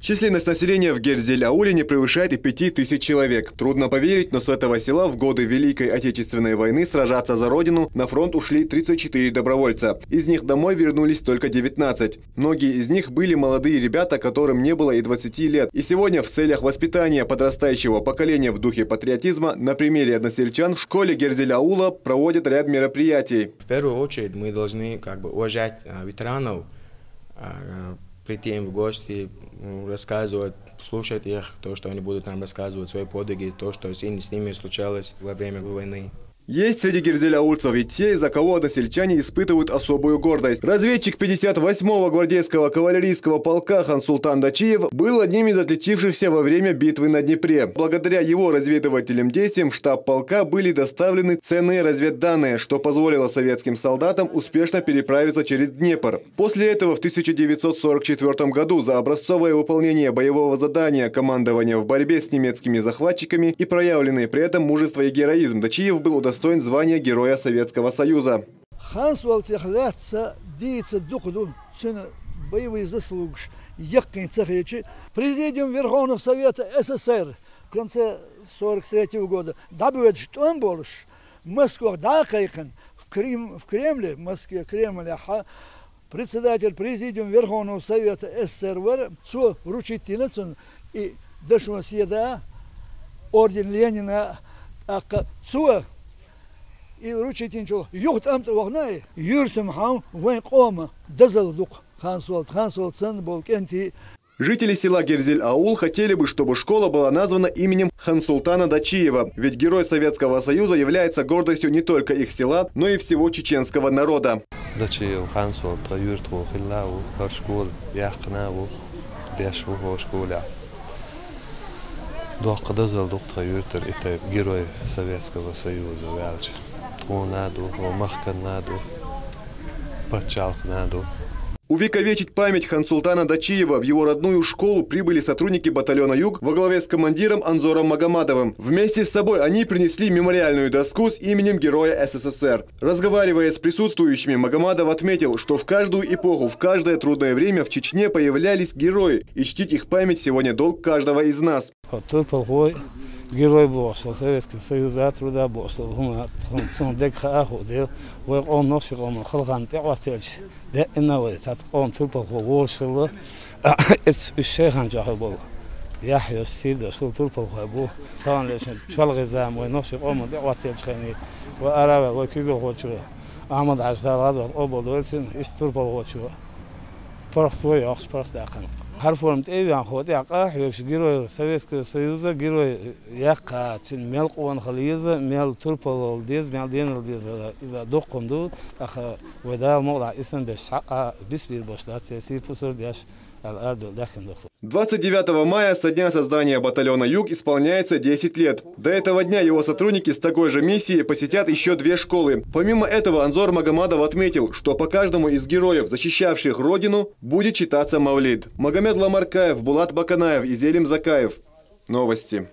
Численность населения в Герзель-ауле не превышает и 5000 человек. Трудно поверить, но с этого села в годы Великой Отечественной войны сражаться за родину на фронт ушли 34 добровольца. Из них домой вернулись только 19. Многие из них были молодые ребята, которым не было и 20 лет. И сегодня в целях воспитания подрастающего поколения в духе патриотизма на примере односельчан в школе Герзель-аула проводят ряд мероприятий. В первую очередь мы должны уважать ветеранов, прийти им в гости, рассказывать, слушать их, то, что они будут нам рассказывать, свои подвиги, то, что с ними случалось во время войны. Есть среди герзель-аульцев и те, из-за кого односельчане испытывают особую гордость. Разведчик 58-го гвардейского кавалерийского полка Хансултан Дачиев был одним из отличившихся во время битвы на Днепре. Благодаря его разведывательным действиям в штаб полка были доставлены ценные разведданные, что позволило советским солдатам успешно переправиться через Днепр. После этого в 1944 году за образцовое выполнение боевого задания командования в борьбе с немецкими захватчиками и проявленный при этом мужество и героизм Дачиев был удостоен звания Героя Советского Союза. Президиум Верховного Совета СССР в конце 1943 года добавил, что он больше в Москве, в Кремле, в Москве, Кремль, председатель Президиум Верховного Совета СССР, цо вручительницу и дошел съеда орден Ленина, цо и вручить ничего. Юхт амт вогнай, юртем хам вен кома, дазалдук, хансвалд сан был кенти. Жители села Герзель-аул хотели бы, чтобы школа была названа именем Хансултана Дачиева, ведь Герой Советского Союза является гордостью не только их села, но и всего чеченского народа. Дачиев Хансвалд, юртву, хиллау, школ, яхнаву, дяшу, школя. Дух дазалдук, юртер, это Герой Советского Союза, вялче. Увековечить память Хансултана Дачиева в его родную школу прибыли сотрудники батальона «Юг» во главе с командиром Анзором Магомадовым. Вместе с собой они принесли мемориальную доску с именем Героя СССР. Разговаривая с присутствующими, Магомадов отметил, что в каждую эпоху, в каждое трудное время в Чечне появлялись герои, и чтить их память сегодня долг каждого из нас. Герой босса, Советский Союз, труда босса, он декха ходил, он носил, он халган, теательч, да иной, он тупо воршил, это шейхан жахбол. Я сидел, шел тупо хабу, там лишь чвалгизам, он носил, он теательч хани, وأرى وكيبل غوتشوا أحمد عشرة غزوة أبو دولتين يستور بالغوتشوا برختوي أخش برخت أقن حرفهم تأبي خودي أقاح يكشجيرو سويسك سويزا جيرو يقع تين ميل قوان خليزة ميل توربال ديز ميل دين ديز إذا دقم دو أخ ودا موضع اسم بشعة بسبيل بوشلات سياسي بوسر دياش الأرض داخل دخل. 29 мая со дня создания батальона «Юг» исполняется 10 лет. До этого дня его сотрудники с такой же миссией посетят еще 2 школы. Помимо этого, Анзор Магомадов отметил, что по каждому из героев, защищавших родину, будет читаться мавлид. Магомед Ламаркаев, Булат Баканаев и Зелим Закаев. Новости.